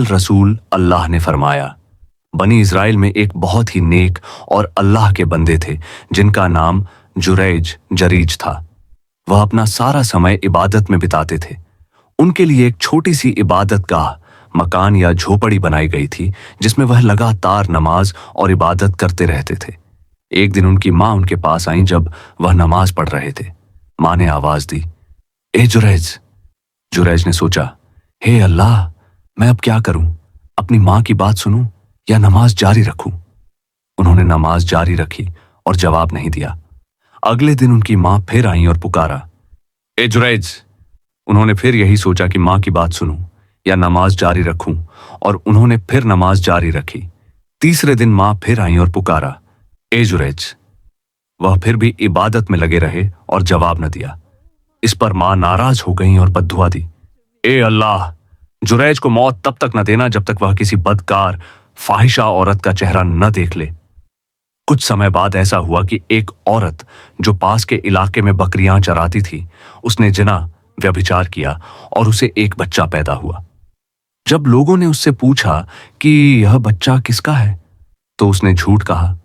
रसूल अल्लाह ने फरमाया, बनी इज़राइल में एक बहुत ही नेक और अल्लाह के बंदे थे जिनका नाम जुरैज जरीज था। वह अपना सारा समय इबादत में बिताते थे। उनके लिए एक छोटी सी इबादत गाह, मकान या झोपड़ी बनाई गई थी जिसमें वह लगातार नमाज और इबादत करते रहते थे। एक दिन उनकी माँ उनके पास आई जब वह नमाज पढ़ रहे थे। माँ ने आवाज दी, ए जुरैज। जुरैज ने सोचा, हे अल्लाह, मैं अब क्या करूं? अपनी माँ की बात सुनूं या नमाज जारी रखूं? उन्होंने नमाज जारी रखी और जवाब नहीं दिया। अगले दिन उनकी माँ फिर आई और पुकारा, ए जुरैज। उन्होंने फिर यही सोचा कि माँ की बात सुनूं या नमाज जारी रखूं, और उन्होंने फिर नमाज जारी रखी। तीसरे दिन माँ फिर आई और पुकारा, ए जुरैज। वह फिर भी इबादत में लगे रहे और जवाब न दिया। इस पर माँ नाराज हो गई और बद्दुआ दी, ए अल्लाह, जुरैज को मौत तब तक न देना जब तक वह किसी बदकार फाहिशा औरत का चेहरा न देख ले। कुछ समय बाद ऐसा हुआ कि एक औरत जो पास के इलाके में बकरियां चराती थी, उसने जिना व्यभिचार किया और उसे एक बच्चा पैदा हुआ। जब लोगों ने उससे पूछा कि यह बच्चा किसका है, तो उसने झूठ कहा,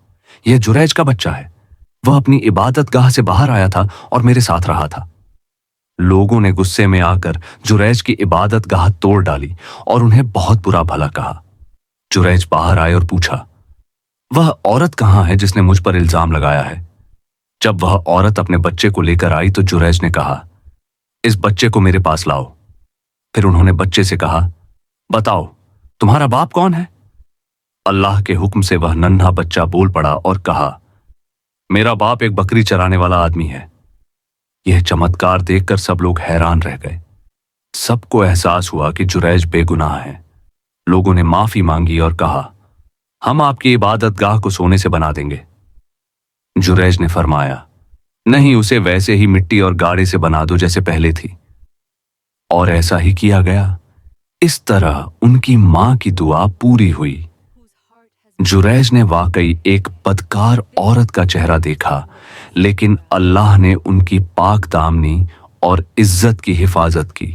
यह जुरैज का बच्चा है। वह अपनी इबादत गाह से बाहर आया था और मेरे साथ रहा था। लोगों ने गुस्से में आकर जुरैज की इबादत गाह तोड़ डाली और उन्हें बहुत बुरा भला कहा। जुरैज बाहर आए और पूछा, वह औरत कहाँ है जिसने मुझ पर इल्जाम लगाया है? जब वह औरत अपने बच्चे को लेकर आई तो जुरैज ने कहा, इस बच्चे को मेरे पास लाओ। फिर उन्होंने बच्चे से कहा, बताओ, तुम्हारा बाप कौन है? अल्लाह के हुक्म से वह नन्हा बच्चा बोल पड़ा और कहा, मेरा बाप एक बकरी चराने वाला आदमी है। यह चमत्कार देखकर सब लोग हैरान रह गए। सबको एहसास हुआ कि जुरैज बेगुनाह है। लोगों ने माफी मांगी और कहा, हम आपकी इबादत गाह को सोने से बना देंगे। जुरैज ने फरमाया, नहीं, उसे वैसे ही मिट्टी और गाड़े से बना दो जैसे पहले थी। और ऐसा ही किया गया। इस तरह उनकी मां की दुआ पूरी हुई। जुरैज ने वाकई एक बदकार औरत का चेहरा देखा, लेकिन अल्लाह ने उनकी पाक दामनी और इज्जत की हिफाजत की।